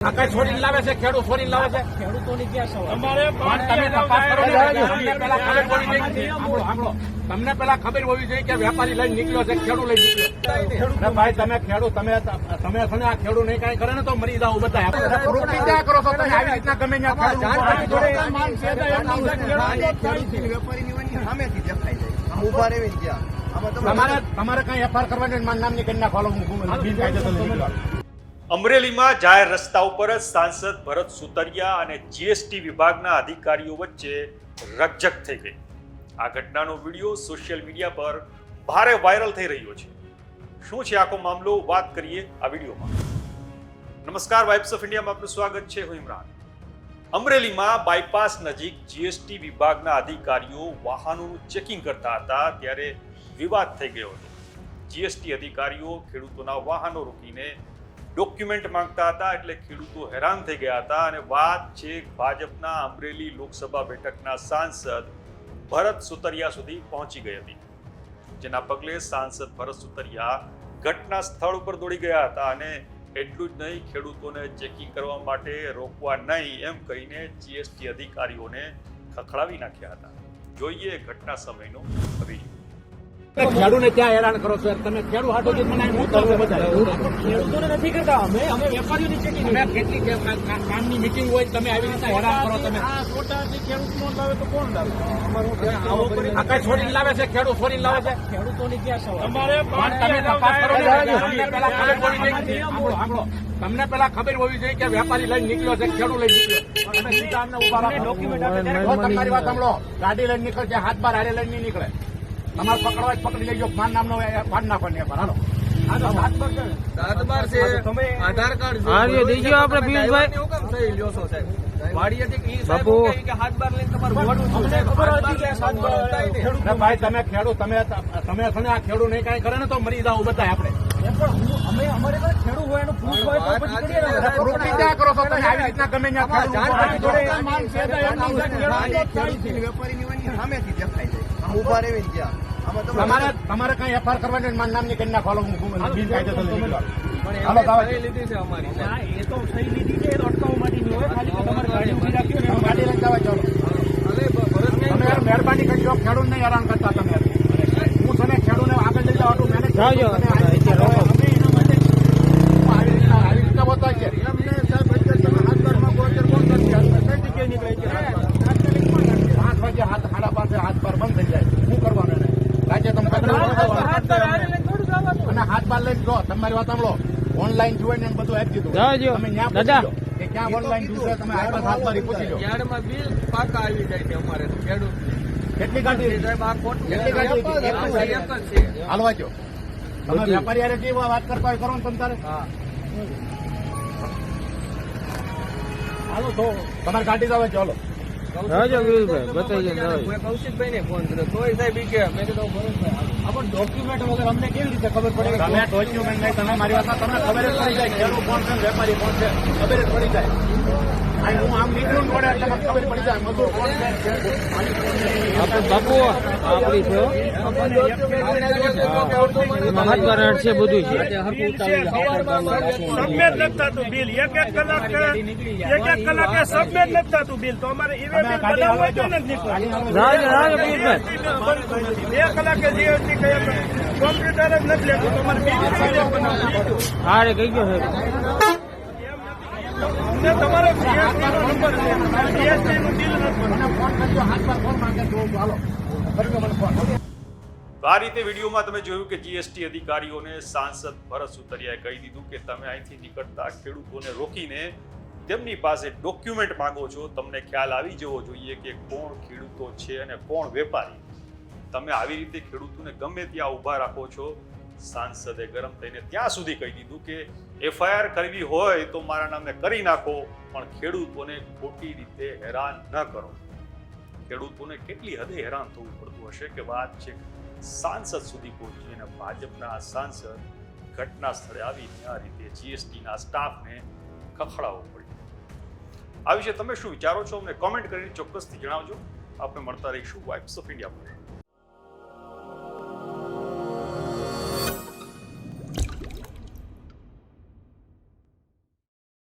કઈ છોડીને લાવે છે, ખેડૂત છોડીને લાવે છે. ખેડૂતોની ક્યાં સવાલ? તમે તપાસ કરો ને. તમને પેલા ખબર હોવી જોઈએ. સાંભળો, તમને પેલા ખબર હોવી જોઈએ કે વેપારી લઈને નીકળ્યો છે, ખેડૂત લઈને નીકળ્યો. ભાઈ તમે ખેડૂત તમે છે ને આ ખેડૂત નહીં કઈ કરે ને તો મરી જાવ બધા. રોકી ક્યાં કરો છો તમે આવી રીતના ગમે ત્યાં તમારે કઈ એફઆર કરવાની મારું નામ ની કરી નાખો. બિનકાયદેસર નીકળવા. અમરેલીમાં જાહેર રસ્તા ઉપર જ સાંસદ ભરત સુતરિયા અને જીએસટી વિભાગના અધિકારીઓ વચ્ચે રકઝક થઈ ગઈ. આ ઘટનાનો વિડીયો સોશિયલ મીડિયા પર ભારે વાયરલ થઈ રહ્યો છે. શું છે આખો મામલો, વાત કરીએ આ વિડીયોમાં. નમસ્કાર, વાઇબ્સ ઓફ ઇન્ડિયામાં આપનું સ્વાગત છે. હું ઇમરાન. અમરેલીમાં બાયપાસ નજીક જીએસટી વિભાગના અધિકારીઓ વાહનોનું ચેકિંગ કરતા હતા ત્યારે વિવાદ થઈ ગયો હતો. જીએસટી અધિકારીઓ ખેડૂતોના વાહનો રોકીને ડોક્યુમેન્ટ માંગતા હતા એટલે ખેડૂતો હેરાન થઈ ગયા હતા અને વાત છે ભાજપના અમરેલી લોકસભા બેઠકના સાંસદ ભરત સુતરિયા સુધી પહોંચી ગઈ હતી. જેના પગલે સાંસદ ભરત સુતરિયા ઘટના સ્થળ ઉપર દોડી ગયા હતા અને એટલું જ નહીં, ખેડૂતોને ચેકિંગ કરવા માટે રોકવા નહીં એમ કહીને જીએસટી અધિકારીઓને ખખડાવી નાખ્યા હતા. જોઈએ ઘટના સમયનો વિડીયો. ખેડૂતને ક્યાં હેરાન કરો છો તમે? ખેડૂત હાટો જે મને હું કરવો બધા ખેડૂતોને નથી કરતા, અમે વેપારીઓની ચેકિંગ. અમે કેટલી કામની મીટિંગ હોય તમે આવી રીતના હેરાન કરો તમે. આ ખોટાથી ખેડૂત નો લાવે તો કોણ લાવે? આ કઈ છોડીને લાવે છે, ખેડૂત છોડીને લાવે છે. ખેડૂતોની ક્યાં સવાલ? તમે તપાસ કરો ને. તમને પેલા ખબર હોવી જોઈએ. સાંભળો, તમને પેલા ખબર હોવી જોઈએ કે વેપારી લઈને નીકળ્યો છે, ખેડૂત લઈને નીકળ્યો. તમે સીધા અમને ઉભા રાખો. ડોક્યુમેન્ટ આપે ત્યારે તમારી વાત સાંભળો. ગાડી લઈને નીકળશે, હાથ બાર હારે લઈને નહીં નીકળે. તમારે પકડવા જ પકડી લેજો. માન નામનો પાડ નાખો ને હાલો. આધાર કાર્ડ હારીએ દેજો આપણે પિયુષભાઈ. બાપુ ભાઈ તમે ખેડૂત તમે છે ને આ ખેડૂત નહીં કઈ કરે ને તો મરી જાવ બધા આપણે. અમારે ખેડૂત હોય એનું પ્રૂફ હોય તો પછી કરીએ. રોકી ક્યાં કરો છો તમે આવી રીતના ગમે ત્યાં તમારે કઈ એફઆર કરવાની મારું નામ ની કરી નાખો. બિનકાયદેસર નીકળવા. લીધી છે અમારી. એ તો સહી લીધી છે, અટકાવવા માટેની હોય. ખાલી તમારે ગાડી ઉભી રાખી હોય. ગાડી લઈને જવા ચાલો. તમે યાર મહેરબાની કરજો, ખેડૂત ને હેરાન કરતા તમે. હું છે ને ખેડૂત આગળ લઈ જાવ. જાજો. આવી રીતના હોતા છે. હાથ સાડા પાંચે હાથ પર બંધ થઈ જાય. શું કરવાનું એને? રાજ્ય તમે અને હાથ બાર લઈને જો. તમારી વાત સાંભળો. ઓનલાઈન જોઈને એમ બધું આપી દીધું. જાજો. તમે ત્યાં દાદા. પૂછી લો કે ક્યાં ઓનલાઈન જોશે. તમે હાથ બાર પૂછી લો. યાર્ડમાં બિલ પાકા આવી જાય છે અમારે ખેડૂત. કેટલી ગાડી સાહેબ આ ખોટું. કેટલી ગાડી એક જ છે. હાલવા જો. તમે વેપારી હારે જે વાત કરતા હોય કરો ને તમે તારે. હા. હાલો તો તમારી ગાડી જ આવે ચાલો. જાજો પિયુષભાઈ, બતાવી દો. મેં કૌશિકભાઈ ને ફોન કર્યો તોય સાહેબ ઈ કે મેં કીધું બરોબર ડોક્યુમેન્ટ વગર અમને કેવી રીતે ખબર પડે? તમે ડોક્યુમેન્ટ નહીં, તમે મારી વાત તમને ખબર જ પડી જાય ખેડૂત કોણ છે, વેપારી કોણ છે, ખબર જ પડી જાય. હું આમ નીકળું પડે એટલે મને ખબર પડી જાય મજૂર કોણ છે. બાપુ આપણી છે હાથ બાર છે, બધું છે. સબમિટ નથી થતું બિલ. એક કલાકે સબમિટ નથી થતું બિલ. તો અમારે ઈવે બિલ બનાવવું હોય તો નથી નીકળતું. રાજો પિયુષભાઈ. 2 કલાકે જીએસટી કોમ્પ્યુટર જ નથી લેતું. તમારે બિલ કેવી રીતે બનાવવું? હારે કઈ ગયો છે. અમને તમારો જીએસટી નો નંબર છે. જીએસટી નું બિલ નથી બનાવવું. ફોન કરજો, હાથ પર ફોન માંગે તો હાલો કરજો મને ફોન. આ રીતે વિડીયોમાં તમે જોયું કે જીએસટી અધિકારીઓને સાંસદ ભરત સુતરિયાએ કહી દીધું કે તમે અહીંથી નીકળતા ખેડૂતોને રોકીને તેમની પાસે ડોક્યુમેન્ટ માંગો છો. તમને ખ્યાલ આવી જવો જોઈએ કે કોણ ખેડૂતો છે અને કોણ વેપારી. તમે આવી રીતે ખેડૂતોને ગમે ત્યાં ઊભા રાખો છો. સાંસદે ગરમ થઈને ત્યાં સુધી કહી દીધું કે એફઆઈઆર કરવી હોય તો મારા નામે કરી નાખો, પણ ખેડૂતોને ખોટી રીતે હેરાન ન કરો. ખેડૂતોને કેટલી હદે હેરાન થવું પડતું હશે કે વાત છે સાંસદ સુધી પહોંચી અને ભાજપના સાંસદ ઘટના સ્થળે આવીને આ રીતે જીએસટીના સ્ટાફને ખખડાવવો પડ્યો. આ વિશે તમે શું વિચારો છો? અમને કોમેન્ટ કરીને ચોક્કસથી જણાવજો. આપણે મળતા રહીશું વાઇબ્સ ઓફ ઇન્ડિયા પર.